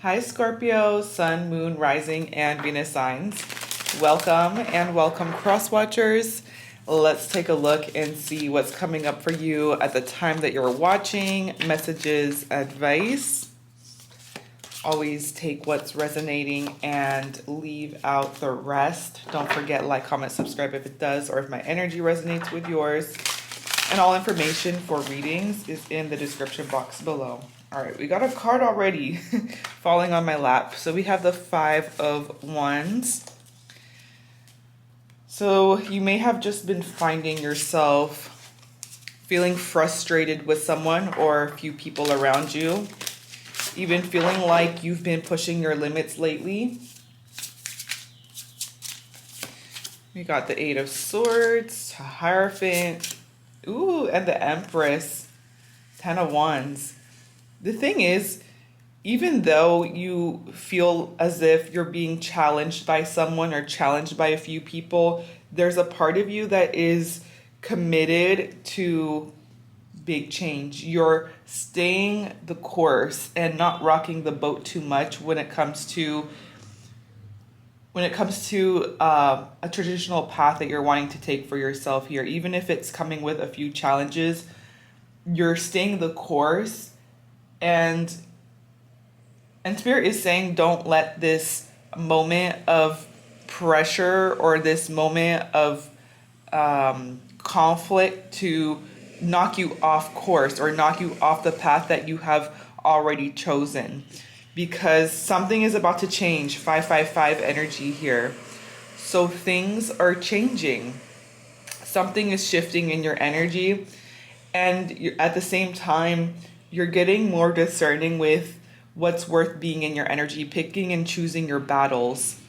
Hi Scorpio, Sun, Moon, Rising, and Venus signs. Welcome and welcome cross watchers. Let's take a look and see what's coming up for you at the time that you're watching. Messages, advice. Always take what's resonating and leave out the rest. Don't forget, like, comment, subscribe if it does, or if my energy resonates with yours. And all information for readings is in the description box below. All right, we got a card already falling on my lap. So we have the Five of Wands. So you may have just been finding yourself feeling frustrated with someone or a few people around you. Even feeling like you've been pushing your limits lately. We got the Eight of Swords, Hierophant, ooh, and the Empress, Ten of Wands. The thing is, even though you feel as if you're being challenged by someone or challenged by a few people, there's a part of you that is committed to big change. You're staying the course and not rocking the boat too much when it comes to a traditional path that you're wanting to take for yourself here. Even if it's coming with a few challenges, you're staying the course. And Spirit is saying, don't let this moment of pressure or this moment of conflict to knock you off course or knock you off the path that you have already chosen. Because something is about to change. 555 energy here. So things are changing. Something is shifting in your energy. And at the same time, you're getting more discerning with what's worth being in your energy, picking and choosing your battles.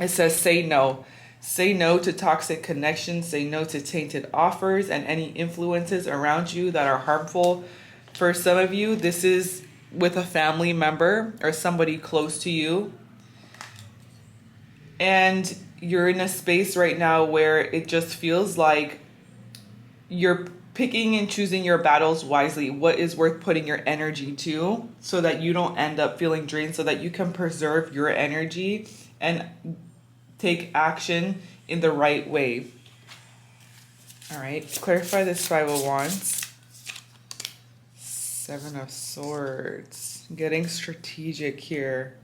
It says, say no. Say no to toxic connections, say no to tainted offers and any influences around you that are harmful. For some of you, this is with a family member or somebody close to you. And you're in a space right now where it just feels like you're picking and choosing your battles wisely, what is worth putting your energy to, so that you don't end up feeling drained, so that you can preserve your energy and take action in the right way. All right, clarify this Five of Wands. Seven of Swords, getting strategic here.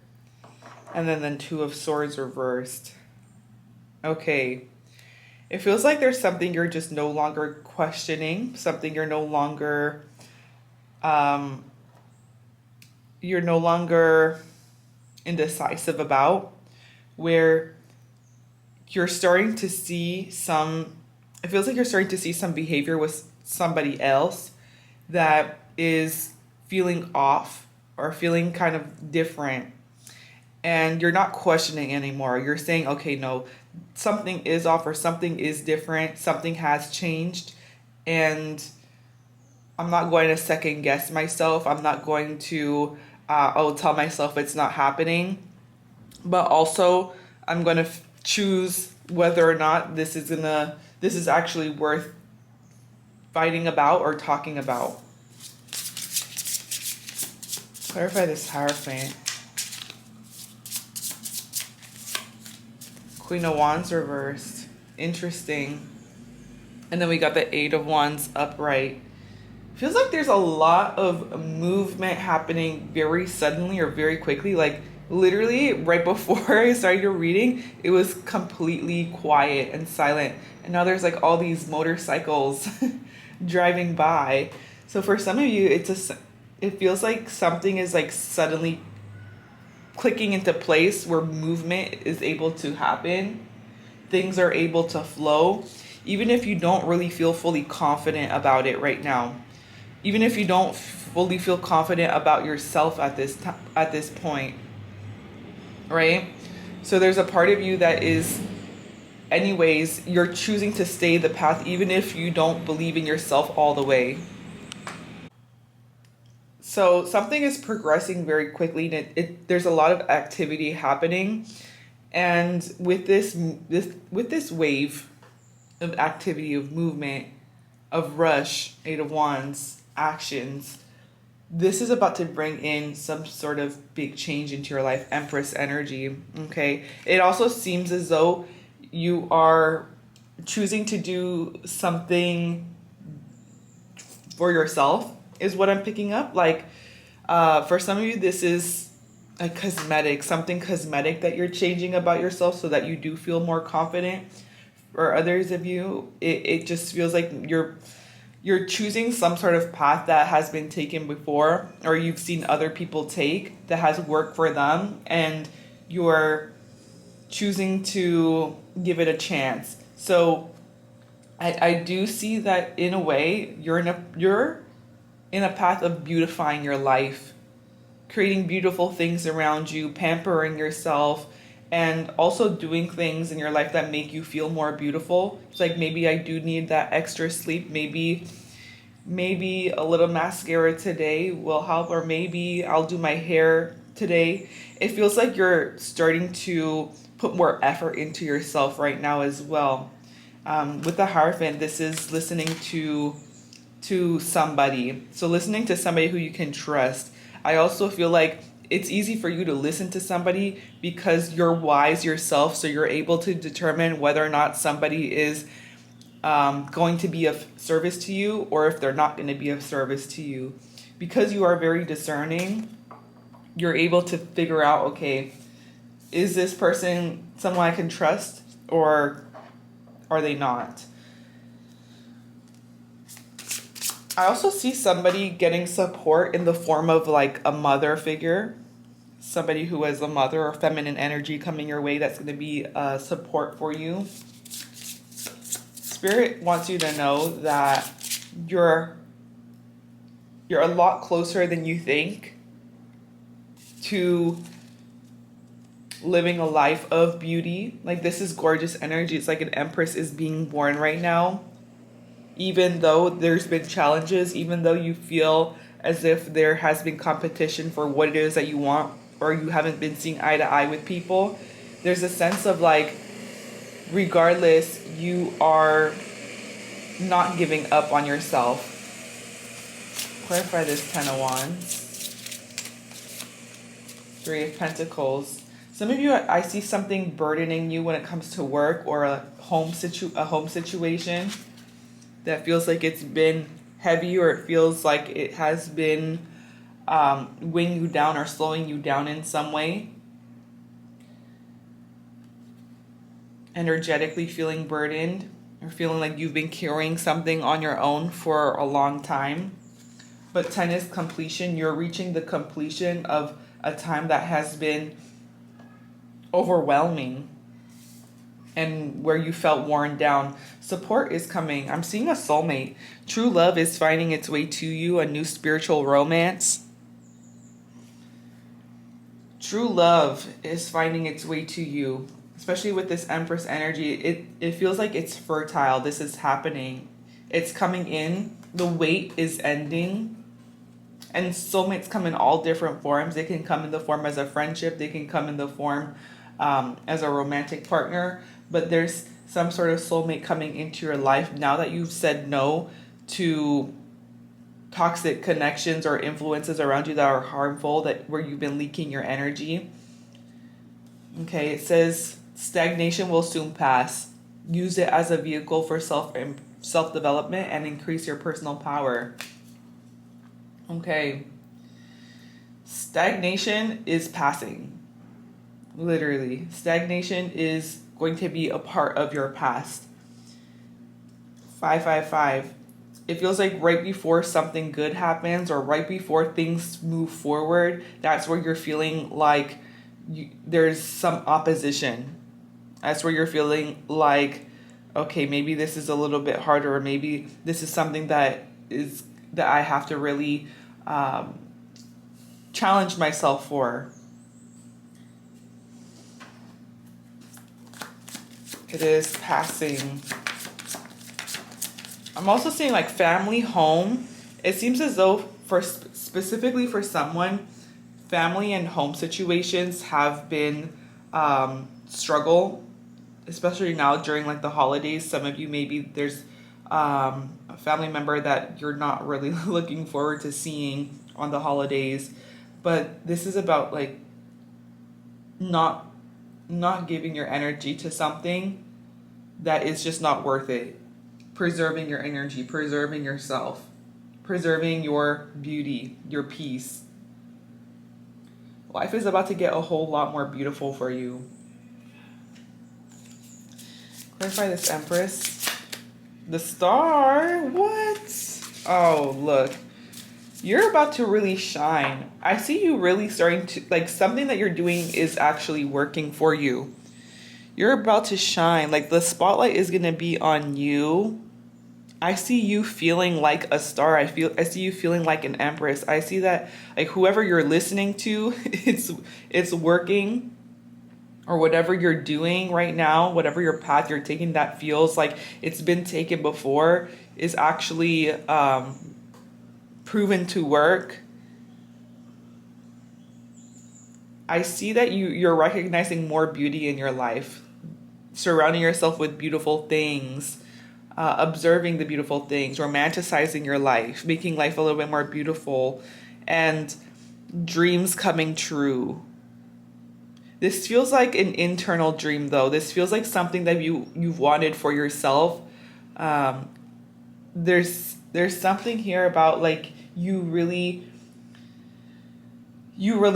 And then Two of Swords reversed. Okay. It feels like there's something you're just no longer questioning, something you're no longer indecisive about, where you're starting to see it feels like you're starting to see some behavior with somebody else that is feeling off or feeling kind of different. And you're not questioning anymore. You're saying, okay, no, something is off or something is different. Something has changed. And I'm not going to second guess myself. I'm not going to, tell myself it's not happening. But also, I'm going to choose whether or not this is actually worth fighting about or talking about. Clarify this Hierophant. Queen of Wands reversed. Interesting. And then we got the Eight of Wands upright. Feels like there's a lot of movement happening very suddenly or very quickly. Like literally right before I started your reading, it was completely quiet and silent. And now there's like all these motorcycles driving by. So for some of you, it feels like something is like suddenly clicking into place where movement is able to happen. Things are able to flow, even if you don't really feel fully confident about it right now. Even if you don't fully feel confident about yourself at this point, right? So there's a part of you that is, anyways, you're choosing to stay the path, even if you don't believe in yourself all the way. So something is progressing very quickly, and there's a lot of activity happening. And with this wave of activity, of movement, of rush, Eight of Wands, actions, this is about to bring in some sort of big change into your life. Empress energy. Okay. It also seems as though you are choosing to do something for yourself, is what I'm picking up. Like, for some of you, this is a cosmetic, something cosmetic that you're changing about yourself so that you do feel more confident. For others of you, it just feels like you're choosing some sort of path that has been taken before, or you've seen other people take that has worked for them, and you're choosing to give it a chance. So I do see that in a way you're in a path of beautifying your life, creating beautiful things around you, pampering yourself, and also doing things in your life that make you feel more beautiful. It's like, maybe I do need that extra sleep. Maybe a little mascara today will help, or maybe I'll do my hair today. It feels like you're starting to put more effort into yourself right now as well. With the Hierophant, this is listening to somebody. So listening to somebody who you can trust. I also feel like it's easy for you to listen to somebody because you're wise yourself, so you're able to determine whether or not somebody is going to be of service to you, or if they're not going to be of service to you. Because you are very discerning, you're able to figure out, okay, is this person someone I can trust, or are they not? I also see somebody getting support in the form of like a mother figure, somebody who has a mother or feminine energy coming your way that's going to be support for you. Spirit wants you to know that you're a lot closer than you think to living a life of beauty. Like, this is gorgeous energy. It's like an empress is being born right now. Even though there's been challenges, even though you feel as if there has been competition for what it is that you want, or you haven't been seeing eye to eye with people, there's a sense of like, regardless, you are not giving up on yourself. Clarify this 10 of Wands. 3 of Pentacles. Some of you, I see something burdening you when it comes to work or a home situation that feels like it's been heavy, or it feels like it has been weighing you down or slowing you down in some way. Energetically feeling burdened, or feeling like you've been carrying something on your own for a long time. But 10 is completion. You're reaching the completion of a time that has been overwhelming and where you felt worn down. Support is coming. I'm seeing a soulmate. True love is finding its way to you, a new spiritual romance. True love is finding its way to you, especially with this Empress energy. It feels like it's fertile. This is happening. It's coming in. The wait is ending. And soulmates come in all different forms. They can come in the form as a friendship. They can come in the form as a romantic partner. But there's some sort of soulmate coming into your life now that you've said no to toxic connections or influences around you that are harmful, that where you've been leaking your energy. Okay, it says stagnation will soon pass. Use it as a vehicle for self-development and increase your personal power. Okay. Stagnation is passing. Literally. Stagnation is going to be a part of your past. 555. It feels like right before something good happens, or right before things move forward, that's where you're feeling like there's some opposition. That's where you're feeling like, okay, maybe this is a little bit harder, or maybe this is something that I have to really challenge myself for. It is passing. I'm also seeing like family, home. It seems as though specifically for someone, family and home situations have been struggle, especially now during like the holidays. Some of you, maybe there's a family member that you're not really looking forward to seeing, on the holidays. But this is about like not giving your energy to something that is just not worth it. Preserving your energy, preserving yourself, preserving your beauty, your peace. Life is about to get a whole lot more beautiful for you. Clarify this Empress. The star? What? Oh, look. You're about to really shine. I see you really starting to, like, something that you're doing is actually working for you. You're about to shine. Like, the spotlight is going to be on you. I see you feeling like a star. I see you feeling like an empress. I see that, like, whoever you're listening to, it's working, or whatever you're doing right now, whatever your path you're taking that feels like it's been taken before is actually proven to work. I see that you're recognizing more beauty in your life, surrounding yourself with beautiful things, observing the beautiful things, romanticizing your life, making life a little bit more beautiful, and dreams coming true. This feels like an internal dream, though. This feels like something that you've wanted for yourself. There's something here about like you really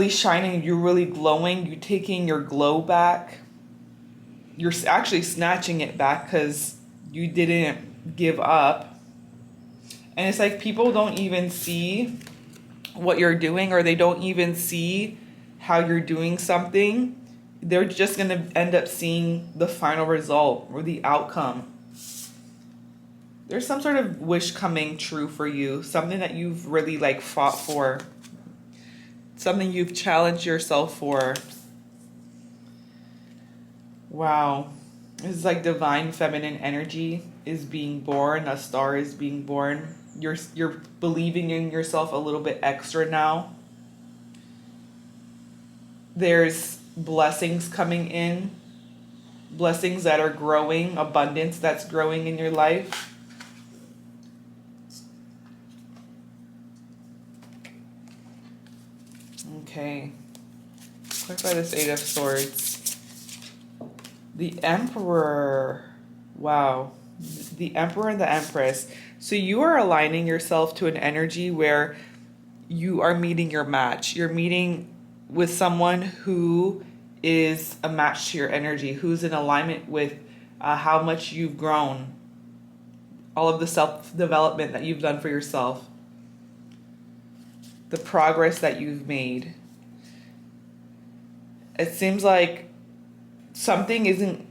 shining, you really glowing, you taking your glow back. You're actually snatching it back because you didn't give up. And it's like people don't even see what you're doing, or they don't even see how you're doing something. They're just going to end up seeing the final result or the outcome. There's some sort of wish coming true for you, something that you've really like fought for, something you've challenged yourself for. Wow. This is like divine feminine energy is being born. A star is being born. You're believing in yourself a little bit extra now. There's blessings coming in. Blessings that are growing. Abundance that's growing in your life. Okay. Clarify this Eight of Swords. The Emperor. Wow. The Emperor and the Empress. So you are aligning yourself to an energy where you are meeting your match. You're meeting with someone who is a match to your energy, who's in alignment with how much you've grown, all of the self-development that you've done for yourself, the progress that you've made. It seems like something isn't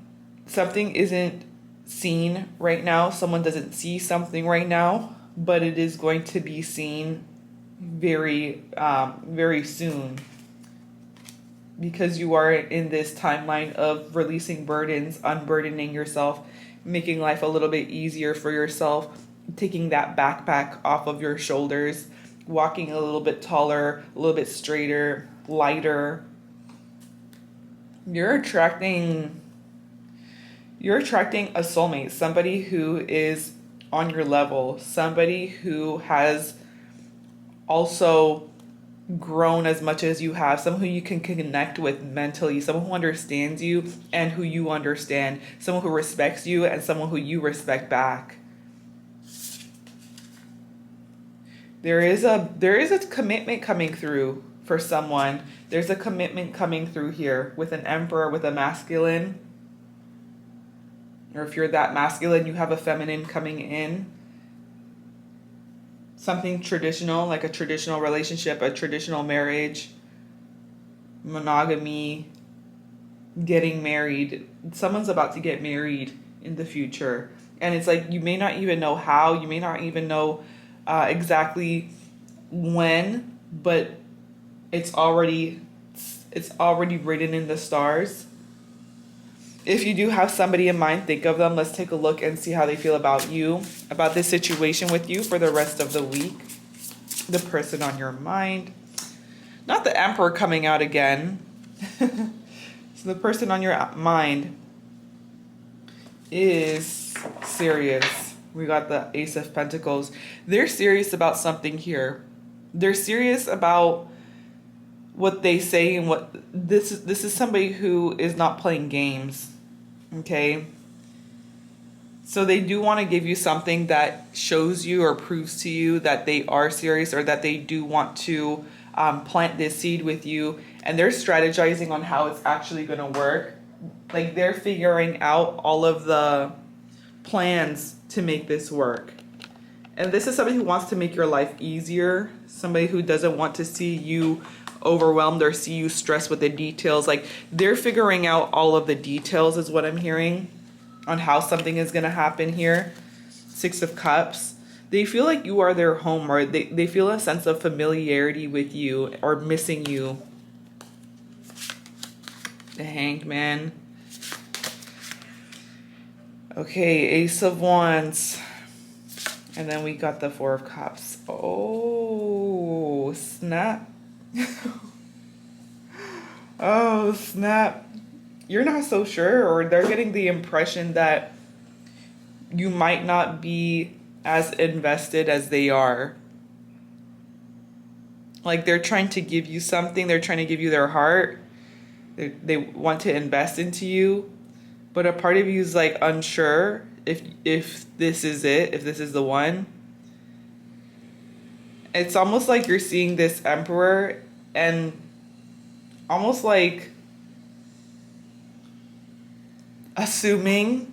seen right now. Someone doesn't see something right now, but it is going to be seen very, very soon. Because you are in this timeline of releasing burdens, unburdening yourself, making life a little bit easier for yourself, taking that backpack off of your shoulders, walking a little bit taller, a little bit straighter, lighter. You're attracting a soulmate, somebody who is on your level, somebody who has also grown as much as you have, someone who you can connect with mentally, someone who understands you and who you understand, someone who respects you and someone who you respect back. There is a commitment coming through for someone. There's a commitment coming through here with an Emperor, with a masculine. Or if you're that masculine, you have a feminine coming in. Something traditional, like a traditional relationship, a traditional marriage, monogamy, getting married. Someone's about to get married in the future. And it's like you may not even know how, you may not even know exactly when, but it's already written in the stars. If you do have somebody in mind, think of them. Let's take a look and see how they feel about you, about this situation with you for the rest of the week. The person on your mind. Not the Emperor coming out again. So the person on your mind is serious. We got the Ace of Pentacles. They're serious about something here. they're serious about what they say, and what this is somebody who is not playing games. Okay? So they do want to give you something that shows you or proves to you that they are serious, or that they do want to plant this seed with you, and they're strategizing on how it's actually going to work. Like, they're figuring out all of the plans to make this work. And this is somebody who wants to make your life easier, somebody who doesn't want to see you overwhelmed or see you stressed with the details. Like, they're figuring out all of the details is what I'm hearing on how something is going to happen here. 6 of Cups. They feel like you are their home, or they feel a sense of familiarity with you or missing you. The Hanged Man. Okay, Ace of Wands. And then we got the 4 of Cups. Oh, snap. Oh, snap. You're not so sure, or they're getting the impression that you might not be as invested as they are. Like, they're trying to give you something. They're trying to give you their heart. They want to invest into you. But a part of you is like unsure if this is it, if this is the one. It's almost like you're seeing this Emperor and almost like assuming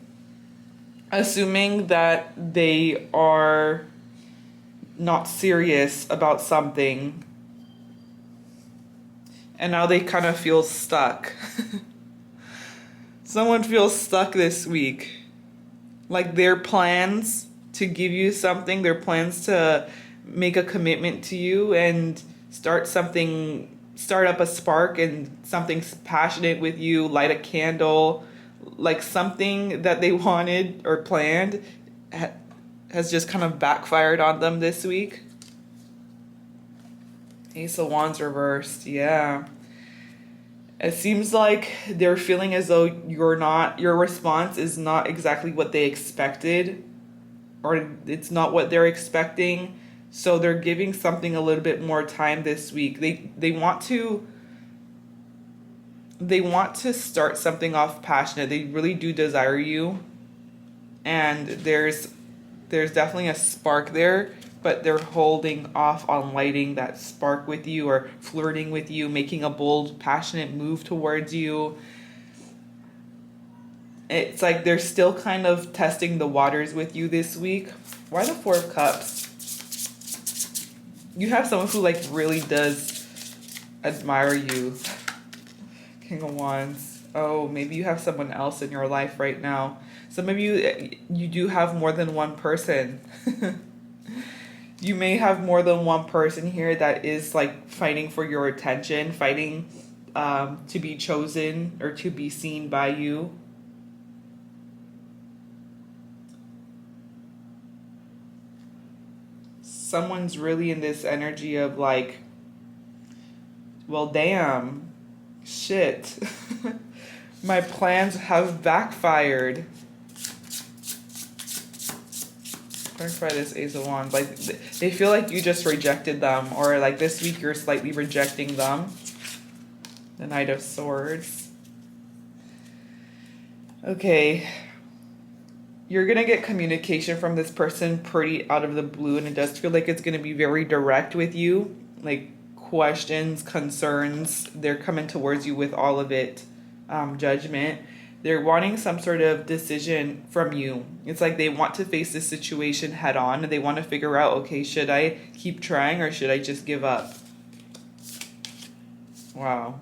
that they are not serious about something, and now they kind of feel stuck. Someone feels stuck this week. Like, their plans to give you something, their plans to make a commitment to you and start up a spark and something passionate with you, light a candle, like something that they wanted or planned has just kind of backfired on them this week. Ace of Wands reversed, yeah. It seems like they're feeling as though your response is not exactly what they expected, or it's not what they're expecting. So they're giving something a little bit more time this week. They want to start something off passionate. They really do desire you. And there's definitely a spark there, but they're holding off on lighting that spark with you or flirting with you, making a bold, passionate move towards you. It's like they're still kind of testing the waters with you this week. Why the 4 of Cups? You have someone who like really does admire you. King of Wands. Oh, maybe you have someone else in your life right now. Some of you do have more than one person. You may have more than one person here that is like fighting for your attention, fighting to be chosen or to be seen by you. Someone's really in this energy of like, well, damn, shit. My plans have backfired. Clarify this Ace of Wands. Like, they feel like you just rejected them, or like this week you're slightly rejecting them. The Knight of Swords. Okay. You're going to get communication from this person pretty out of the blue, and it does feel like it's going to be very direct with you. Like, questions, concerns, they're coming towards you with all of it. Judgment. They're wanting some sort of decision from you. It's like they want to face this situation head on, and they want to figure out, okay, should I keep trying or should I just give up? Wow.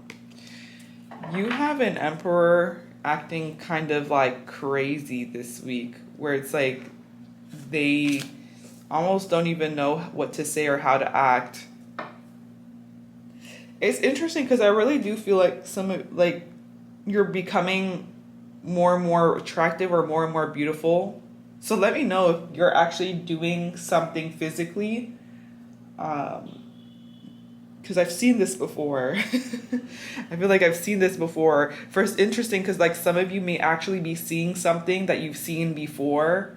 You have an Emperor acting kind of like crazy this week, where it's like they almost don't even know what to say or how to act. It's interesting because I really do feel like you're becoming more and more attractive or more and more beautiful. So let me know if you're actually doing something physically, because I've seen this before. I feel like I've seen this before. First, interesting because like some of you may actually be seeing something that you've seen before,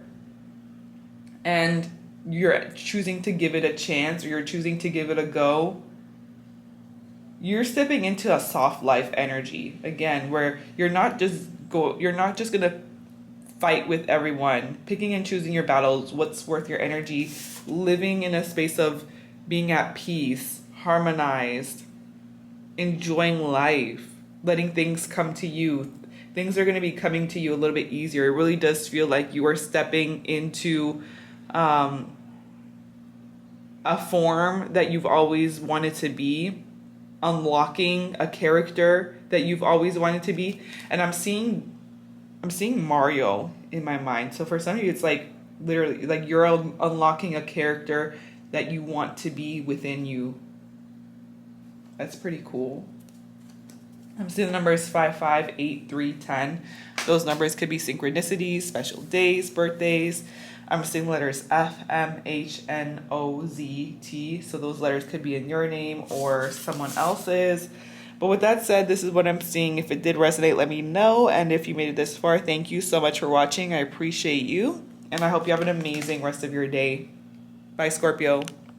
and you're choosing to give it a chance, or you're choosing to give it a go, you're stepping into a soft life energy again, where you're not just gonna fight with everyone, picking and choosing your battles, what's worth your energy, living in a space of being at peace, harmonized, enjoying life, letting things come to you. Things are going to be coming to you a little bit easier. It really does feel like you are stepping into a form that you've always wanted to be, unlocking a character that you've always wanted to be. And I'm seeing Mario in my mind. So for some of you, it's like literally like you're unlocking a character that you want to be within you. That's pretty cool. I'm seeing the numbers 5, 5, 8, 3, 10. Those numbers could be synchronicities, special days, birthdays. I'm seeing letters F, M, H, N, O, Z, T. So those letters could be in your name or someone else's. But with that said, this is what I'm seeing. If it did resonate, let me know. And if you made it this far, thank you so much for watching. I appreciate you. And I hope you have an amazing rest of your day. Bye, Scorpio.